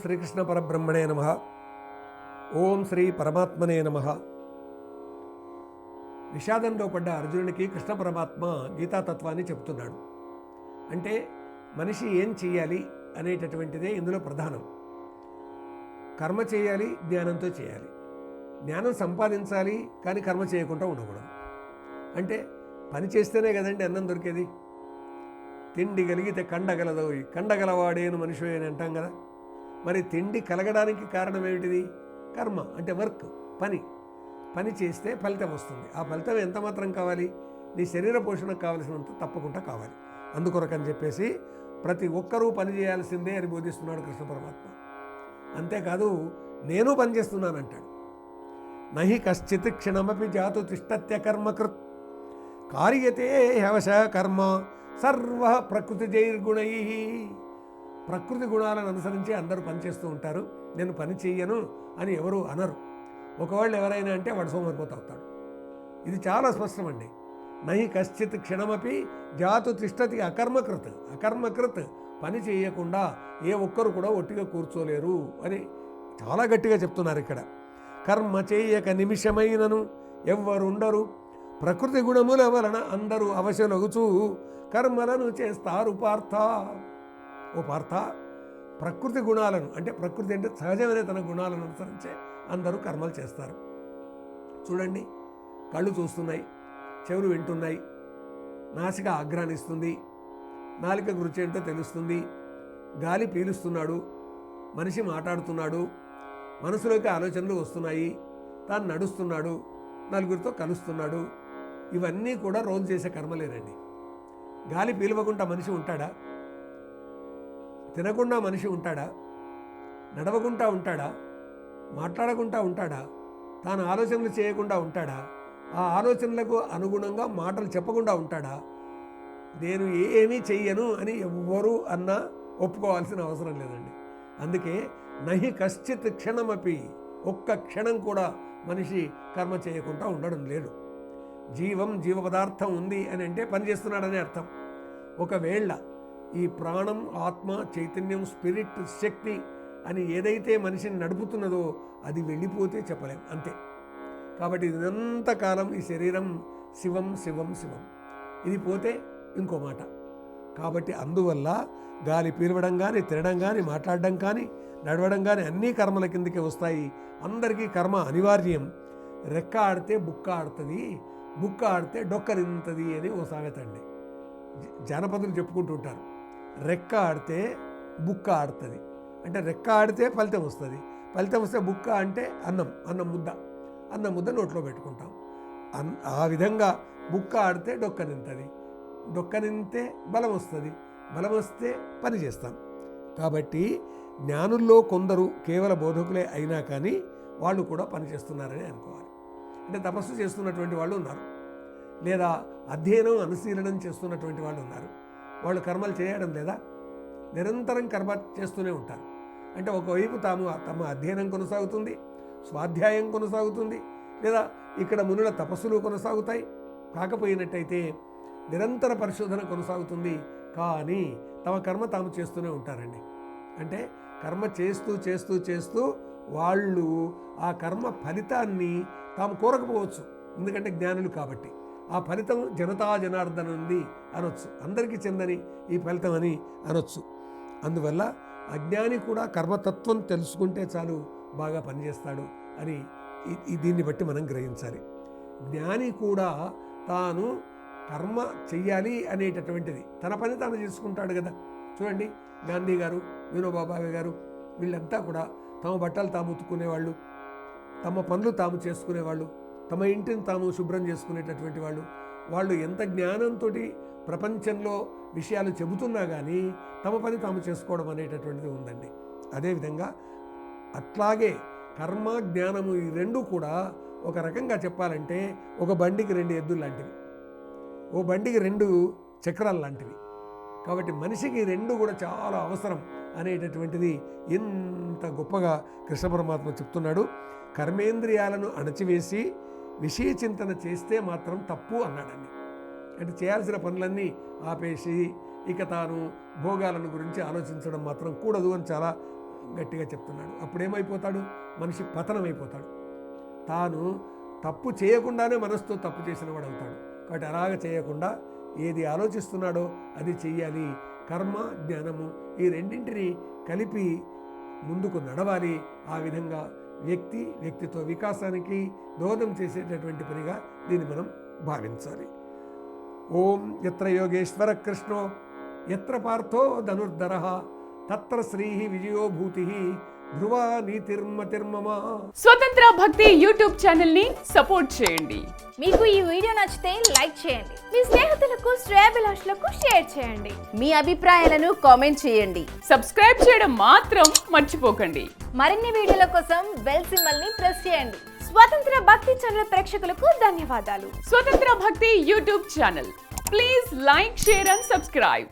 శ్రీకృష్ణ పరబ్రహ్మణే నమః. ఓం శ్రీ పరమాత్మనే నమః. విషాదంలో పడ్డ అర్జునుడికి కృష్ణ పరమాత్మ గీతాతత్వాన్ని చెప్తున్నాడు. అంటే మనిషి ఏం చేయాలి అనేటటువంటిదే ఇందులో ప్రధానం. కర్మ చేయాలి, జ్ఞానంతో చేయాలి. జ్ఞానం సంపాదించాలి, కానీ కర్మ చేయకుండా ఉండకూడదు. అంటే పని చేస్తేనే కదండి అన్నం దొరికేది. తిండి కలిగితే కండగలదోయి, కండగలవాడేను మనిషి అని అంటాం కదా. మరి తిండి కలగడానికి కారణం ఏమిటిది? కర్మ అంటే వర్క్, పని చేస్తే ఫలితం వస్తుంది. ఆ ఫలితం ఎంత మాత్రం కావాలి? నీ శరీర పోషణకు కావలసినంత తప్పకుండా కావాలి. అందుకొరకని చెప్పేసి ప్రతి ఒక్కరూ పని చేయాల్సిందే అని బోధిస్తున్నాడు కృష్ణ పరమాత్మ. అంతేకాదు, నేను పని చేస్తున్నాను అంటాడు. నహి కశ్చిత్ క్షణమపి జాతు తిష్టత్య కర్మకృత్ కార్యతే హవశ కర్మ సర్వ ప్రకృతి జైర్గుణై. ప్రకృతి గుణాలను అనుసరించి అందరూ పనిచేస్తూ ఉంటారు. నేను పని చెయ్యను అని ఎవరు అనరు. ఒకవేళ ఎవరైనా అంటే వాడు సోమరిపోతూ అవుతాడు. ఇది చాలా స్పష్టమండి. నహి కశ్చిత్ క్షణమపి జాతు తిష్టతి అకర్మకృత్ పని చేయకుండా ఏ ఒక్కరు కూడా ఒట్టిగా కూర్చోలేరు అని చాలా గట్టిగా చెప్తున్నారు ఇక్కడ. కర్మ చేయక నిమిషమైనను ఎవ్వరుండరు, ప్రకృతి గుణముల వలన అందరూ అవశలగుచూ కర్మలను చేస్తారు పార్థ. ఓ పార్థ, ప్రకృతి గుణాలను అంటే ప్రకృతి అంటే సహజమైన తన గుణాలను అనుసరించే అందరూ కర్మలు చేస్తారు. చూడండి, కళ్ళు చూస్తున్నాయి, చెవులు వింటున్నాయి, నాసిక ఆఘ్రానిస్తుంది, నాలిక రుచి ఏంటో తెలుస్తుంది, గాలి పీలుస్తున్నాడు, మనిషి మాట్లాడుతున్నాడు, మనసులోకి ఆలోచనలు వస్తున్నాయి, తాను నడుస్తున్నాడు, నలుగురితో కలుస్తున్నాడు. ఇవన్నీ కూడా రోజు చేసే కర్మలేనండి. గాలి పీలవకుండా మనిషి ఉంటాడా? తినకుండా మనిషి ఉంటాడా? నడవకుండా ఉంటాడా? మాట్లాడకుండా ఉంటాడా? తాను ఆలోచనలు చేయకుండా ఉంటాడా? ఆ ఆలోచనలకు అనుగుణంగా మాటలు చెప్పకుండా ఉంటాడా? నేను ఏమీ చెయ్యను అని ఎవ్వరూ అన్నా ఒప్పుకోవాల్సిన అవసరం లేదండి. అందుకే నహి కశ్చిత్ క్షణమపి, ఒక్క క్షణం కూడా మనిషి కర్మ చేయకుండా ఉండడం లేదు. జీవ పదార్థం ఉంది అని అంటే పనిచేస్తున్నాడనే అర్థం. ఒకవేళ ఈ ప్రాణం, ఆత్మ, చైతన్యం, స్పిరిట్, శక్తి అని ఏదైతే మనిషిని నడుపుతున్నదో అది వెళ్ళిపోతే చెప్పలేం, అంతే. కాబట్టి ఇదంతకాలం ఈ శరీరం శివం శివం శివం, ఇది పోతే ఇంకో మాట. కాబట్టి అందువల్ల గాలి పీలవడం కానీ, తినడం కానీ, మాట్లాడడం కానీ, నడవడం కానీ అన్నీ కర్మల కిందకే వస్తాయి. అందరికీ కర్మ అనివార్యం. రెక్క ఆడితే బుక్క ఆడుతుంది, బుక్క ఆడితే డొక్క నింతది అని ఓ సామెత అండి. జానపదులు చెప్పుకుంటుంటారు. రెక్క ఆడితే బుక్క ఆడుతుంది అంటే రెక్క ఆడితే ఫలితం వస్తుంది, ఫలితం వస్తే బుక్క అంటే అన్నం ముద్ద నోట్లో పెట్టుకుంటాం. ఆ విధంగా బుక్క ఆడితే డొక్క నింతది, డొక్క నింతే బలం వస్తుంది, బలం వస్తే పని చేస్తాం. కాబట్టి జ్ఞానుల్లో కొందరు కేవల బోధకులే అయినా కానీ వాళ్ళు కూడా పని చేస్తున్నారని అనుకోవాలి. అంటే తపస్సు చేస్తున్నటువంటి వాళ్ళు ఉన్నారు, లేదా అధ్యయనం అనుశీలనం చేస్తున్నటువంటి వాళ్ళు ఉన్నారు. వాళ్ళు కర్మలు చేయడం లేదా? నిరంతరం కర్మ చేస్తూనే ఉంటారు. అంటే ఒకవైపు తమ అధ్యయనం కొనసాగుతుంది, స్వాధ్యాయం కొనసాగుతుంది, లేదా ఇక్కడ మునుల తపస్సులు కొనసాగుతాయి. కాకపోయినట్టయితే నిరంతర పరిశోధన కొనసాగుతుంది. కానీ తమ కర్మ తాము చేస్తూనే ఉంటారండి. అంటే కర్మ చేస్తూ చేస్తూ చేస్తూ వాళ్ళు ఆ కర్మ ఫలితాన్ని తాము కోరకపోవచ్చు, ఎందుకంటే జ్ఞానులు కాబట్టి. ఆ ఫలితం జనతా జనార్దన ఉంది అనొచ్చు, అందరికీ చెందని ఈ ఫలితం అని అనొచ్చు. అందువల్ల అజ్ఞాని కూడా కర్మతత్వం తెలుసుకుంటే చాలు బాగా పనిచేస్తాడు అని దీన్ని బట్టి మనం గ్రహించాలి. జ్ఞాని కూడా తాను కర్మ చెయ్యాలి అనేటటువంటిది తన పని తాను చేసుకుంటాడు కదా. చూడండి, గాంధీ గారు, వినోబాబావే గారు, వీళ్ళంతా కూడా తమ బట్టలు తాము ఉతుక్కునేవాళ్ళు, తమ పనులు తాము చేసుకునేవాళ్ళు, తమ ఇంటిని తాము శుభ్రం చేసుకునేటటువంటి వాళ్ళు ఎంత జ్ఞానంతో ప్రపంచంలో విషయాలు చెబుతున్నా కానీ తమ పని తాము చేసుకోవడం అనేటటువంటిది ఉందండి. అదేవిధంగా అట్లాగే కర్మ, జ్ఞానము ఈ రెండు కూడా ఒక రకంగా చెప్పాలంటే ఒక బండికి 2 ఎద్దులు లాంటివి, ఓ బండికి 2 చక్రాలు లాంటివి. కాబట్టి మనిషికి 2 కూడా చాలా అవసరం అనేటటువంటిది ఎంత గొప్పగా కృష్ణ పరమాత్మ చెప్తున్నాడు. కర్మేంద్రియాలను అణచివేసి విషయ చింతన చేస్తే మాత్రం తప్పు అన్నాడండి. అంటే చేయాల్సిన పనులన్నీ ఆపేసి ఇక తాను భోగాలను గురించి ఆలోచించడం మాత్రం కూడదు అని చాలా గట్టిగా చెప్తున్నాడు. అప్పుడేమైపోతాడు? మనిషి పతనమైపోతాడు. తాను తప్పు చేయకుండానే మనసుతో తప్పు చేసిన వాడు అవుతాడు. కాబట్టి అలాగ చేయకుండా ఏది ఆలోచిస్తున్నాడో అది చెయ్యాలి. కర్మ జ్ఞానము ఈ రెండింటిని కలిపి ముందుకు నడవాలి. ఆ విధంగా వ్యక్తిత్వ వికాసానికి దోహదం చేసేటటువంటి పనిగా దీన్ని మనం భావించాలి. ఓం యత్ర యోగేశ్వర కృష్ణో యత్ర పార్థో ధనుర్ధరః తత్ర శ్రీ విజయో భూతి ధ్రువ నీతిర్మతిర్మమ. స్వతంత్ర భక్తి యూట్యూబ్ ఛానల్ ని సపోర్ట్ చేయండి. మీకు ఈ వీడియో నచ్చితే లైక్ చేయండి, మీ స్నేహితులకు శ్రేయోభిలాషులకు షేర్ చేయండి, మీ అభిప్రాయాలను కామెంట్ చేయండి. సబ్స్క్రైబ్ చేయడం మాత్రం మర్చిపోకండి. మరిన్ని వీడియోల కోసం బెల్ సింబల్ ని ప్రెస్ చేయండి. స్వతంత్ర భక్తి ఛానల్ ప్రేక్షకులకు ధన్యవాదాలు. స్వతంత్ర భక్తి YouTube channel. Please like, share and subscribe.